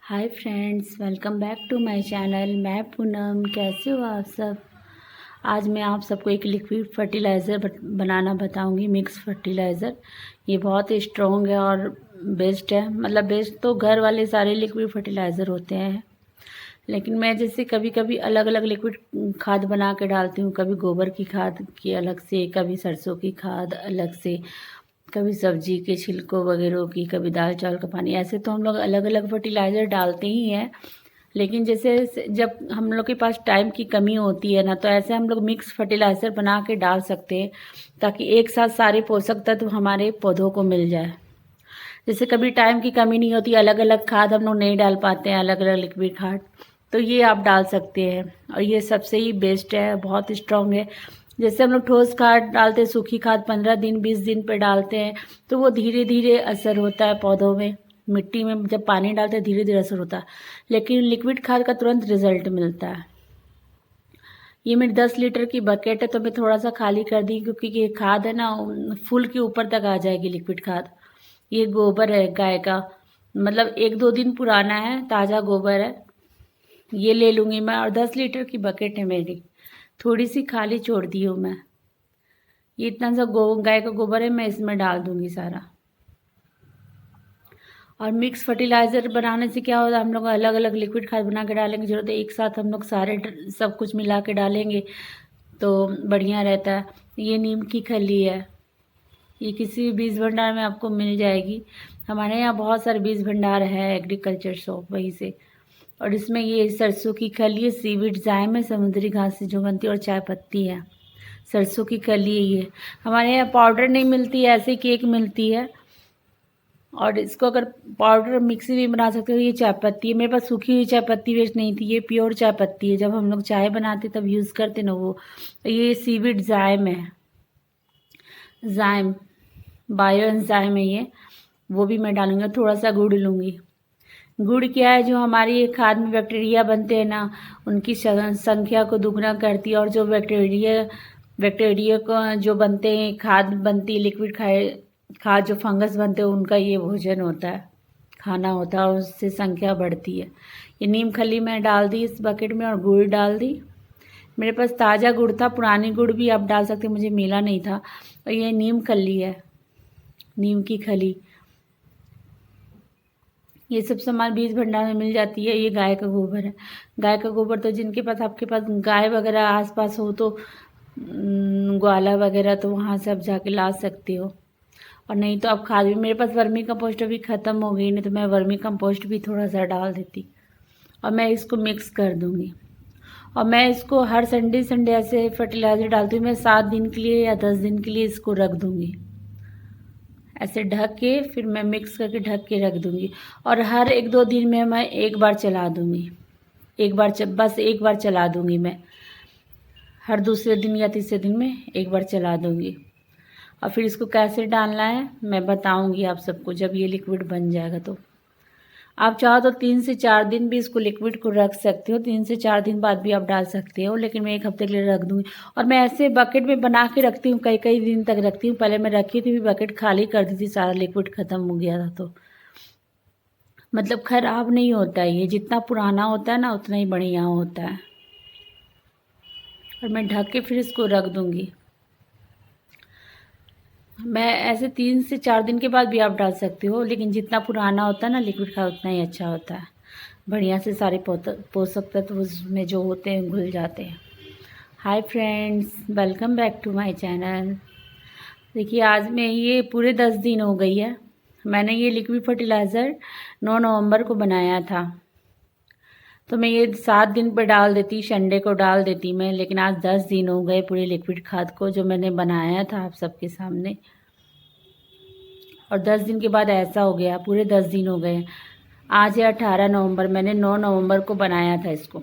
Hi friends, welcome back to my channel. मैं पूनम। कैसे हो आप सब? आज मैं आप सबको एक लिक्विड फर्टिलाइज़र बनाना बताऊंगी, मिक्स फर्टिलाइज़र। ये बहुत ही स्ट्रॉन्ग है और बेस्ट है। मतलब बेस्ट तो घर वाले सारे लिक्विड फर्टिलाइज़र होते हैं, लेकिन मैं जैसे कभी कभी अलग अलग लिक्विड खाद बना के डालती हूँ। कभी गोबर की खाद की अलग से, कभी सरसों की खाद अलग से, कभी सब्जी के छिलकों वगैरह की, कभी दाल चावल का पानी। ऐसे तो हम लोग अलग अलग फर्टिलाइज़र डालते ही हैं, लेकिन जैसे जब हम लोग के पास टाइम की कमी होती है ना, तो ऐसे हम लोग मिक्स फर्टिलाइज़र बना के डाल सकते हैं, ताकि एक साथ सारे पोषक तत्व हमारे पौधों को मिल जाए। जैसे कभी टाइम की कमी नहीं होती, अलग अलग खाद हम लोग नहीं डाल पाते हैं, अलग अलग लिक्विड खाद, तो ये आप डाल सकते हैं। और ये सबसे ही बेस्ट है, बहुत स्ट्रॉन्ग है। जैसे हम लोग ठोस खाद डालते हैं, सूखी खाद 15 दिन 20 दिन पे डालते हैं, तो वो धीरे धीरे असर होता है पौधों में। मिट्टी में जब पानी डालते हैं धीरे धीरे असर होता है, लेकिन लिक्विड खाद का तुरंत रिजल्ट मिलता है। ये मेरी 10 लीटर की बकेट है, तो मैं थोड़ा सा खाली कर दी, क्योंकि ये खाद है ना, फुल के ऊपर तक आ जाएगी लिक्विड खाद। ये गोबर है गाय का, मतलब 1-2 दिन पुराना है, ताज़ा गोबर है। ये ले लूँगी मैं, और 10 लीटर की बकेट है मेरी, थोड़ी सी खाली छोड़ दी हूँ मैं। ये इतना सा गाय का गोबर है, मैं इसमें डाल दूँगी सारा। और मिक्स फर्टिलाइज़र बनाने से क्या होता है, हम लोग अलग अलग लिक्विड खाद बना के डालेंगे, जरूरत है एक साथ हम लोग सारे सब कुछ मिला के डालेंगे तो बढ़िया रहता है। ये नीम की खली है, ये किसी भी बीज भंडार में आपको मिल जाएगी। हमारे यहाँ बहुत सारे बीज भंडार है, एग्रीकल्चर शॉप, वहीं से। और इसमें ये सरसों की खली है, सीविड जायम है, समुद्री घास से जो बनती है, और चाय पत्ती है। सरसों की खली है ये। हमारे यहाँ पाउडर नहीं मिलती है, ऐसे केक मिलती है। और इसको अगर पाउडर मिक्सी में बना सकते हो। ये चाय पत्ती है, मेरे पास सूखी हुई चाय पत्ती वेस्ट नहीं थी, ये प्योर चाय पत्ती है, जब हम लोग चाय बनाते तब यूज़ करते ना वो। ये सीविड जायम है, जायम बायो एंजाइम है ये, वो भी मैं डालूंगी। थोड़ा सा गुड़ लूँगी। गुड़ क्या है, जो हमारी खाद में बैक्टीरिया बनते हैं ना, उनकी संख्या को दुगना करती है। और जो बैक्टीरिया को जो बनते हैं, खाद बनती है, लिक्विड खाद जो फंगस बनते हैं, उनका ये भोजन होता है, खाना होता है, और उससे संख्या बढ़ती है। ये नीम खली मैं डाल दी इस बकेट में, और गुड़ डाल दी। मेरे पास ताज़ा गुड़ था, पुरानी गुड़ भी आप डाल सकते, मुझे मिला नहीं था। और ये नीम खली है, नीम की खली। ये सब सामान बीज भंडार में मिल जाती है। ये गाय का गोबर है। गाय का गोबर तो जिनके पास, आपके पास गाय वगैरह आसपास हो, तो ग्वाला वगैरह, तो वहाँ से आप जाके ला सकते हो। और नहीं तो आप खाद भी, मेरे पास वर्मी कंपोस्ट अभी ख़त्म हो गई, नहीं तो मैं वर्मी कंपोस्ट भी थोड़ा सा डाल देती। और मैं इसको मिक्स कर दूँगी। और मैं इसको हर संडे संडे ऐसे फर्टिलाइज़र डालती हूँ। मैं 7 दिन के लिए या 10 दिन के लिए इसको रख दूँगी, ऐसे ढक के, फिर मैं मिक्स करके ढक के रख दूँगी। और हर 1-2 दिन में मैं एक बार चला दूँगी, बस एक बार चला दूँगी मैं। हर दूसरे दिन या तीसरे दिन में एक बार चला दूँगी। और फिर इसको कैसे डालना है मैं बताऊँगी आप सबको, जब ये लिक्विड बन जाएगा। तो आप चाहो तो 3 से 4 दिन भी इसको लिक्विड को रख सकते हो, 3 से 4 दिन बाद भी आप डाल सकते हो, लेकिन मैं 1 हफ्ते के लिए रख दूँगी। और मैं ऐसे बकेट में बना के रखती हूँ, कई कई दिन तक रखती हूँ। पहले मैं रखी थी, बकेट खाली कर दी थी, सारा लिक्विड ख़त्म हो गया था, तो मतलब ख़राब नहीं होता है ये। जितना पुराना होता है ना, उतना ही बढ़िया होता है। और मैं ढक के फिर इसको रख दूँगी। मैं ऐसे 3 से 4 दिन के बाद भी आप डाल सकते हो, लेकिन जितना पुराना होता है ना लिक्विड का, उतना ही अच्छा होता है। बढ़िया से सारे पोषक तत्व उसमें जो होते हैं घुल जाते हैं। Hi friends, welcome back to my channel. देखिए, आज मैं ये पूरे 10 दिन हो गई है। मैंने ये लिक्विड फर्टिलाइज़र 9 नवंबर को बनाया था, तो मैं ये 7 दिन पर डाल देती, संडे को डाल देती मैं। लेकिन आज 10 दिन हो गए पूरे लिक्विड खाद को, जो मैंने बनाया था आप सबके सामने। और 10 दिन के बाद ऐसा हो गया, पूरे 10 दिन हो गए। आज है 18 नवंबर, मैंने 9 नवंबर को बनाया था इसको।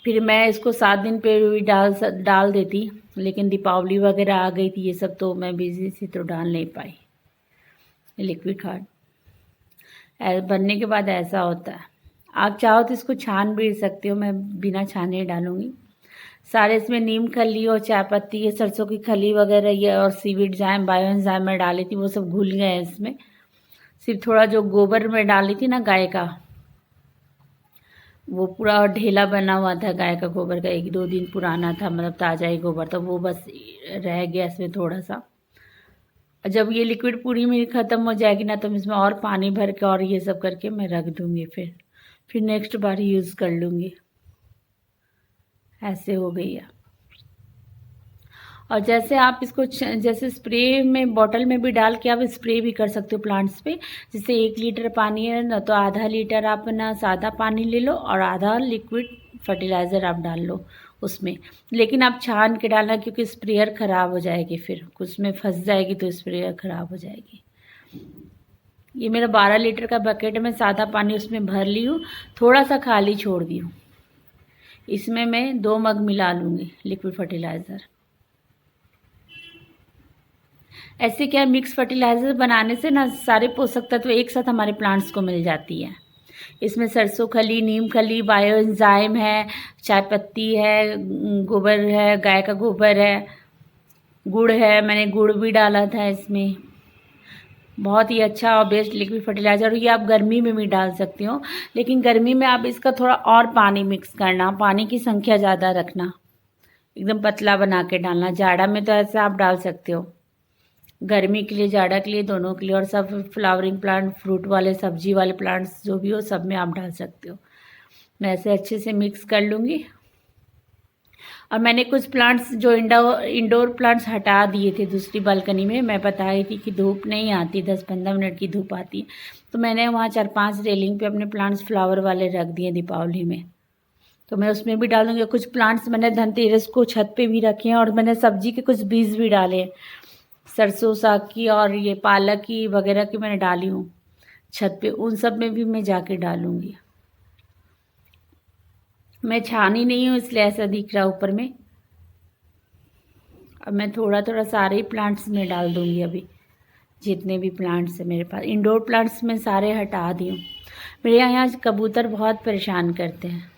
फिर मैं इसको 7 दिन पे भी डाल देती, लेकिन दीपावली वगैरह आ गई थी, ये सब, तो मैं बिजी थी, तो डाल नहीं पाई लिक्विड खाद। बनने के बाद ऐसा होता है। आप चाहो तो इसको छान भी सकते हो, मैं बिना छाने डालूँगी। सारे इसमें नीम खली और चाय पत्ती, ये सरसों की खली वगैरह, ये और सीविड जायम, बायो एंजाइम में डाली थी, वो सब घुल गए हैं इसमें। सिर्फ थोड़ा जो गोबर में डाली थी ना गाय का, वो पूरा ढेला बना हुआ था गाय का गोबर का, 1-2 दिन पुराना था, मतलब ताज़ा ही गोबर था, वो बस रह गया इसमें थोड़ा सा। जब ये लिक्विड पूरी मेरी ख़त्म हो जाएगी ना, तो मैं इसमें और पानी भर के और ये सब करके मैं रख दूँगी, फिर नेक्स्ट बार यूज़ कर लूँगी। ऐसे हो गई है। और जैसे आप इसको जैसे स्प्रे में बॉटल में भी डाल के आप स्प्रे भी कर सकते हो प्लांट्स पे। जैसे 1 लीटर पानी है ना, तो आधा लीटर आप ना सादा पानी ले लो और आधा लिक्विड फर्टिलाइज़र आप डाल लो उसमें। लेकिन आप छान के डालना, क्योंकि स्प्रेयर ख़राब हो जाएगी, फिर उसमें फंस जाएगी तो स्प्रेयर ख़राब हो जाएगी। ये मेरा 12 लीटर का बकेट में सादा पानी उसमें भर ली हूँ, थोड़ा सा खाली छोड़ दी हूँ। इसमें मैं 2 मग मिला लूँगी लिक्विड फर्टिलाइज़र। ऐसे क्या मिक्स फर्टिलाइज़र बनाने से ना सारे पोषक तत्व एक साथ हमारे प्लांट्स को मिल जाती है। इसमें सरसों खली, नीम खली, बायो एंजाइम है, चाय पत्ती है, गोबर है, गाय का गोबर है, गुड़ है, मैंने गुड़ भी डाला था इसमें। बहुत ही अच्छा और बेस्ट लिक्विड फर्टिलाइज़र। ये आप गर्मी में भी डाल सकते हो, लेकिन गर्मी में आप इसका थोड़ा और पानी मिक्स करना, पानी की संख्या ज़्यादा रखना, एकदम पतला बना के डालना। जाड़ा में तो ऐसा आप डाल सकते हो, गर्मी के लिए, जाड़ा के लिए, दोनों के लिए। और सब फ्लावरिंग प्लांट, फ्रूट वाले, सब्जी वाले प्लांट्स जो भी हो, सब में आप डाल सकते हो। मैं ऐसे अच्छे से मिक्स कर लूँगी। और मैंने कुछ प्लांट्स जो इंडोर प्लांट्स हटा दिए थे दूसरी बालकनी में। मैं बताई थी कि धूप नहीं आती, 10-15 मिनट की धूप आती है, तो मैंने वहाँ 4-5 रेलिंग पे अपने प्लांट्स फ्लावर वाले रख दिए दीपावली में, तो मैं उसमें भी डाल दूँगी। कुछ प्लांट्स मैंने धनतेरस को छत पे भी रखे हैं, और मैंने सब्जी के कुछ बीज भी डाले, सरसों साग की और ये पालक की वगैरह की मैंने डाली हूँ छत पे, उन सब में भी मैं जाके डालूँगी। मैं छानी नहीं हूँ इसलिए ऐसा दिख रहा ऊपर में। अब मैं थोड़ा थोड़ा सारे ही प्लांट्स में डाल दूँगी। अभी जितने भी प्लांट्स हैं मेरे पास, इंडोर प्लांट्स में सारे हटा दी हूँ। मेरे यहाँ कबूतर बहुत परेशान करते हैं।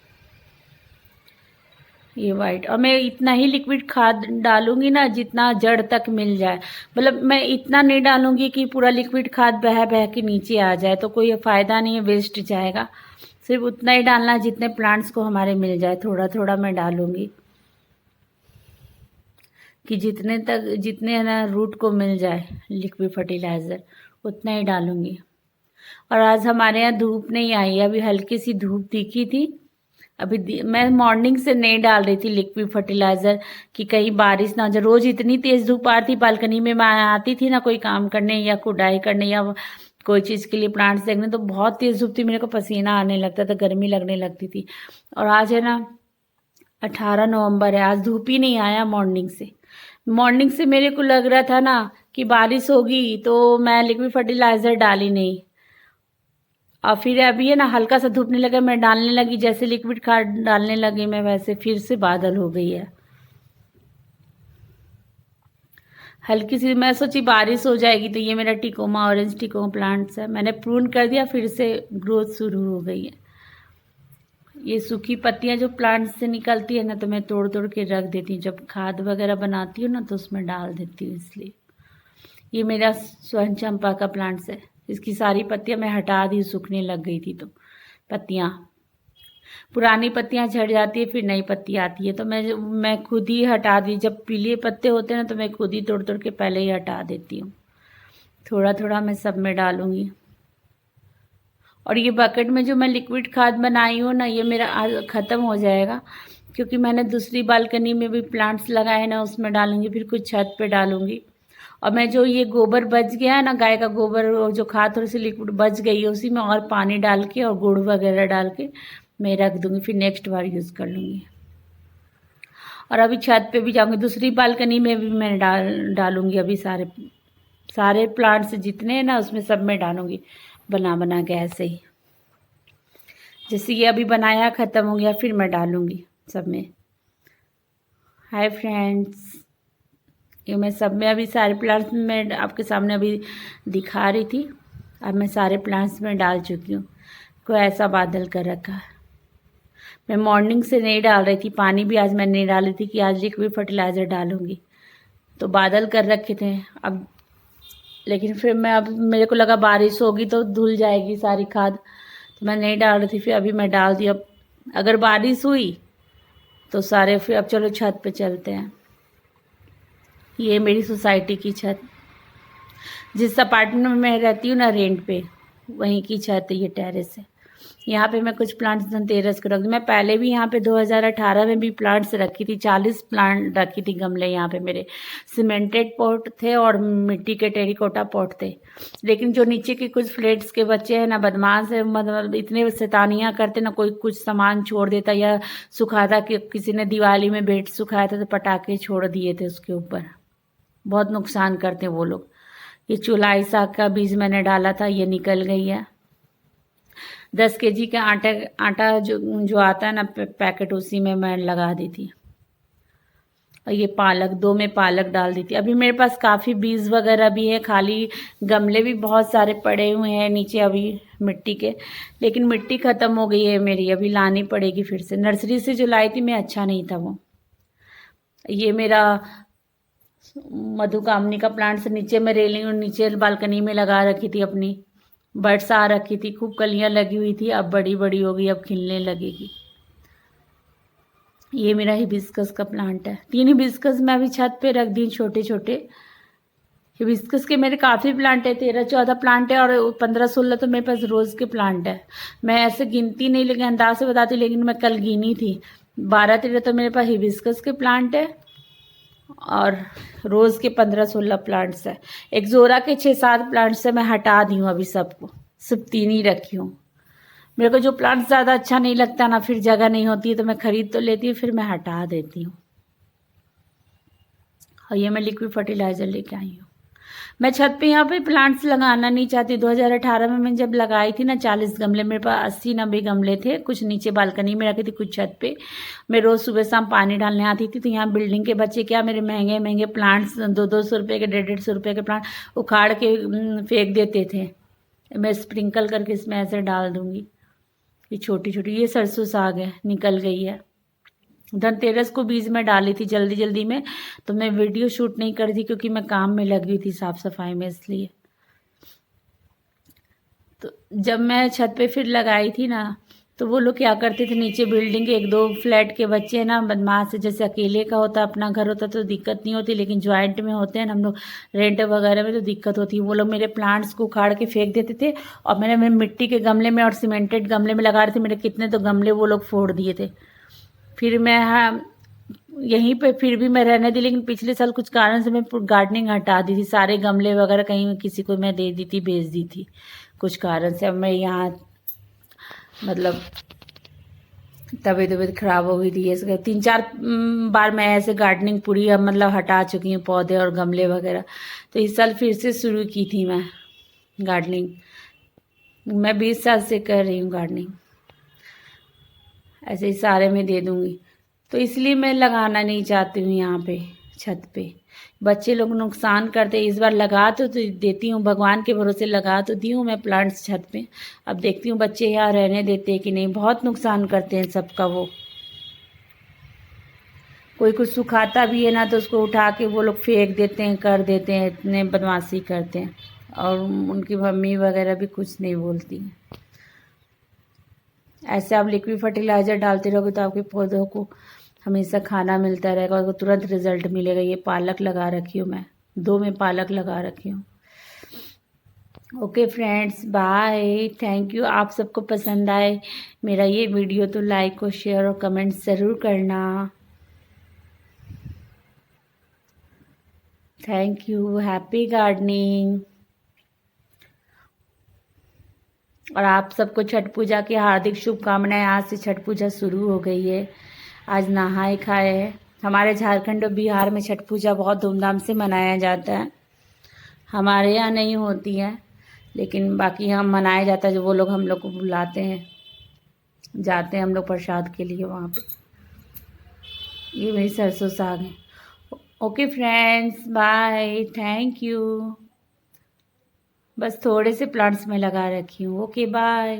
ये वाइट, और मैं इतना ही लिक्विड खाद डालूंगी ना जितना जड़ तक मिल जाए। मतलब मैं इतना नहीं डालूंगी कि पूरा लिक्विड खाद बह बह के नीचे आ जाए, तो कोई फ़ायदा नहीं है, वेस्ट जाएगा। सिर्फ उतना ही डालना जितने प्लांट्स को हमारे मिल जाए। थोड़ा थोड़ा मैं डालूंगी कि जितने है ना रूट को मिल जाए लिक्विड फर्टिलाइज़र, उतना ही डालूंगी। और आज हमारे यहाँ धूप नहीं आई है, अभी हल्की सी धूप दिखी थी। अभी मैं मॉर्निंग से नहीं डाल रही थी लिक्विड फर्टिलाइज़र कि कहीं बारिश ना हो जाए। रोज़ इतनी तेज़ धूप आती, बालकनी में मैं आती थी ना कोई काम करने या खुदाई करने या कोई चीज़ के लिए प्लांट्स देखने, तो बहुत तेज़ धूप थी, मेरे को पसीना आने लगता था, गर्मी लगने लगती थी। और आज है ना 18 नवंबर है, आज धूप ही नहीं आया मॉर्निंग से मेरे को लग रहा था ना कि बारिश होगी, तो मैं लिक्विड फर्टिलाइज़र डाली नहीं। और फिर अभी है ना हल्का सा धूपने लगा, मैं डालने लगी, जैसे लिक्विड खाद डालने लगी मैं, वैसे फिर से बादल हो गई है हल्की सी। मैं सोची बारिश हो जाएगी, तो ये मेरा टिकोमा, ऑरेंज टिकोमा प्लांट्स है, मैंने प्रून कर दिया, फिर से ग्रोथ शुरू हो गई है। ये सूखी पत्तियां जो प्लांट से निकलती है ना, तो मैं तोड़ तोड़ के रख देती हूँ, जब खाद वगैरह बनाती हूँ ना तो उसमें डाल देती हूँ, इसलिए। ये मेरा स्वर्ण चंपा का प्लांट्स है, इसकी सारी पत्तियां मैं हटा दी, सूखने लग गई थी, तो पत्तियां, पुरानी पत्तियां झड़ जाती है, फिर नई पत्ती आती है, तो मैं खुद ही हटा दी। जब पीले पत्ते होते हैं ना, तो मैं खुद ही तोड़ तोड़ के पहले ही हटा देती हूँ। थोड़ा थोड़ा मैं सब में डालूंगी। और ये बकेट में जो मैं लिक्विड खाद बनाई हूँ ना, ये मेरा आज ख़त्म हो जाएगा, क्योंकि मैंने दूसरी बालकनी में भी प्लांट्स लगाए ना, उसमें डालूंगी, फिर कुछ छत पे डालूंगी। और मैं जो ये गोबर बच गया है ना, गाय का गोबर, जो खाद थोड़ी सी लिक्विड बच गई है, उसी में और पानी डाल के और गुड़ वगैरह डाल के मैं रख दूंगी, फिर नेक्स्ट बार यूज़ कर लूँगी। और अभी छत पे भी जाऊंगी, दूसरी बालकनी में भी मैं डालूंगी। अभी सारे प्लांट्स जितने हैं ना, उसमें सब में डालूंगी, बना बना के ऐसे ही। जैसे ये अभी बनाया ख़त्म हो गया, फिर मैं डालूंगी सब में। हाय फ्रेंड्स, ये मैं सब में अभी सारे प्लांट्स में आपके सामने अभी दिखा रही थी। अब मैं सारे प्लांट्स में डाल चुकी हूँ। कोई ऐसा बादल कर रखा है। मैं मॉर्निंग से नहीं डाल रही थी, पानी भी आज मैं नहीं डाली थी कि आज लिक्विड फर्टिलाइज़र डालूंगी, तो बादल कर रखे थे। अब लेकिन फिर अब मेरे को लगा बारिश होगी तो धुल जाएगी सारी खाद, तो मैं नहीं डाल रही थी, फिर अभी मैं डाल दी। अब अगर बारिश हुई तो सारे फिर अब चलो छत पे चलते हैं। ये मेरी सोसाइटी की छत, जिस अपार्टमेंट में मैं रहती हूँ ना रेंट पे, वहीं की छत है, ये टेरेस है। यहाँ पे मैं कुछ प्लांट्स धनतेरस को रख दी। मैं पहले भी यहाँ पे 2018 में भी प्लांट्स रखी थी, 40 प्लांट रखी थी गमले यहाँ पे मेरे। सीमेंटेड पॉट थे और मिट्टी के टेरिकोटा पॉट थे। लेकिन जो नीचे के कुछ फ्लैट्स के बच्चे हैं ना, बदमाश है, मतलब इतने शैतानियाँ करते ना, कोई कुछ सामान छोड़ देता या सुखाता, कि किसी ने दिवाली में बेट सुखाया था तो पटाखे छोड़ दिए थे उसके ऊपर। बहुत नुकसान करते हैं वो लोग। ये चौलाई साग का बीज मैंने डाला था, ये निकल गई है। 10 केजी का आटा जो आता है ना पैकेट, उसी में मैं लगा दी थी। और ये पालक, 2 में पालक डाल दी थी। अभी मेरे पास काफ़ी बीज वगैरह भी है, खाली गमले भी बहुत सारे पड़े हुए हैं नीचे अभी मिट्टी के, लेकिन मिट्टी ख़त्म हो गई है मेरी, अभी लानी पड़ेगी फिर से। नर्सरी से जो लाई थी मैं, अच्छा नहीं था वो। ये मेरा मधुकामनी का प्लांट से नीचे में रेलिंग और नीचे बालकनी में लगा रखी थी अपनी। बर्ड्स आ रखी थी, खूब कलियां लगी हुई थी, अब बड़ी बड़ी हो गई, अब खिलने लगेगी। ये मेरा हिबिस्कस का प्लांट है। 3 हिबिस्कस मैं अभी छत पे रख दी, छोटे छोटे। हिबिस्कस के मेरे काफ़ी प्लांट है, 13-14 प्लांट है, और 15-16 तो मेरे पास रोज़ के प्लांट है। मैं ऐसे गिनती नहीं, लेकिन अंदाज से बताती, लेकिन मैं कल गिनी थी, 12-13 तो मेरे पास हिबिस्कस के प्लांट है, और रोज़ के 15-16 प्लांट्स है। एक्सोरा के 6-7 प्लांट्स से मैं हटा दी हूँ अभी सबको, सिर्फ 3 ही रखी हूँ। मेरे को जो प्लांट ज़्यादा अच्छा नहीं लगता ना, फिर जगह नहीं होती है तो मैं खरीद तो लेती हूँ, फिर मैं हटा देती हूँ। और ये मैं लिक्विड फर्टिलाइज़र लेके आई हूँ। मैं छत पे यहाँ पे प्लांट्स लगाना नहीं चाहती। 2018 में मैं जब लगाई थी ना 40 गमले, मेरे पास 80-90 गमले थे, कुछ नीचे बालकनी में रखी थी, कुछ छत पे। मैं रोज़ सुबह शाम पानी डालने आती थी, तो यहाँ बिल्डिंग के बच्चे क्या मेरे महंगे महंगे प्लांट्स, 200-200 रुपये के, 150-150 रुपये के प्लांट उखाड़ के फेंक देते थे। मैं स्प्रिंकल करके इसमें ऐसे डाल दूँगी। ये छोटी छोटी, ये सरसों साग है, निकल गई है। धनतेरस को बीज में डाली थी जल्दी जल्दी में, तो मैं वीडियो शूट नहीं कर दी क्योंकि मैं काम में लगी हुई थी साफ सफाई में, इसलिए। तो जब मैं छत पे फिर लगाई थी ना, तो वो लोग क्या करते थे, नीचे बिल्डिंग के 1-2 फ्लैट के बच्चे ना बदमाश, जैसे अकेले का होता अपना घर होता तो दिक्कत नहीं होती, लेकिन ज्वाइंट में होते हैं ना हम लोग, रेंट वगैरह में, तो दिक्कत होती है। वो लोग मेरे प्लांट्स को उखाड़ के फेंक देते थे, और मैं मिट्टी के गमले में और सीमेंटेड गमले में लगा रही थी। मेरे कितने तो गमले वो लोग फोड़ दिए थे। फिर मैं यहीं पे फिर भी मैं रहने दी, लेकिन पिछले साल कुछ कारण से मैं गार्डनिंग हटा दी थी, सारे गमले वगैरह कहीं किसी को मैं दे दी थी, बेच दी थी कुछ कारण से। अब मैं यहाँ मतलब तबीयत खराब हो गई थी, ये 3-4 बार मैं ऐसे गार्डनिंग पूरी मतलब हटा चुकी हूँ, पौधे और गमले वगैरह। तो इस साल फिर से शुरू की थी मैं गार्डनिंग। मैं 20 साल से कर रही हूँ गार्डनिंग, ऐसे ही सारे में दे दूँगी। तो इसलिए मैं लगाना नहीं चाहती हूँ यहाँ पे छत पे, बच्चे लोग नुकसान करते। इस बार लगा तो देती हूँ, भगवान के भरोसे लगा तो दी हूँ मैं प्लांट्स छत पे। अब देखती हूँ बच्चे यहाँ रहने देते हैं कि नहीं, बहुत नुकसान करते हैं सबका। वो कोई कुछ सुखाता भी है ना, तो उसको उठा के वो लोग फेंक देते हैं, कर देते हैं, इतने बदमाशी करते हैं। और उनकी मम्मी वगैरह भी कुछ नहीं बोलती हैं। ऐसे आप लिक्विड फर्टिलाइज़र डालते रहोगे तो आपके पौधों को हमेशा खाना मिलता रहेगा और तुरंत रिजल्ट मिलेगा। ये पालक लगा रखी हूँ मैं, 2 में पालक लगा रखी हूँ। Okay friends, bye, thank you. आप सबको पसंद आए मेरा ये वीडियो तो लाइक और शेयर और कमेंट ज़रूर करना। Thank you, happy gardening. और आप सबको छठ पूजा की हार्दिक शुभकामनाएं। आज से छठ पूजा शुरू हो गई है। आज नहाए खाए है। हमारे झारखंड और बिहार में छठ पूजा बहुत धूमधाम से मनाया जाता है। हमारे यहाँ नहीं होती है, लेकिन बाकी यहाँ मनाया जाता है। जो वो लोग हम लोग को बुलाते हैं, जाते हैं हम लोग प्रसाद के लिए वहाँ पे। ये मेरी सरसों साग है। Okay friends, bye, thank you. बस थोड़े से प्लांट्स में लगा रखी हूँ। Okay bye.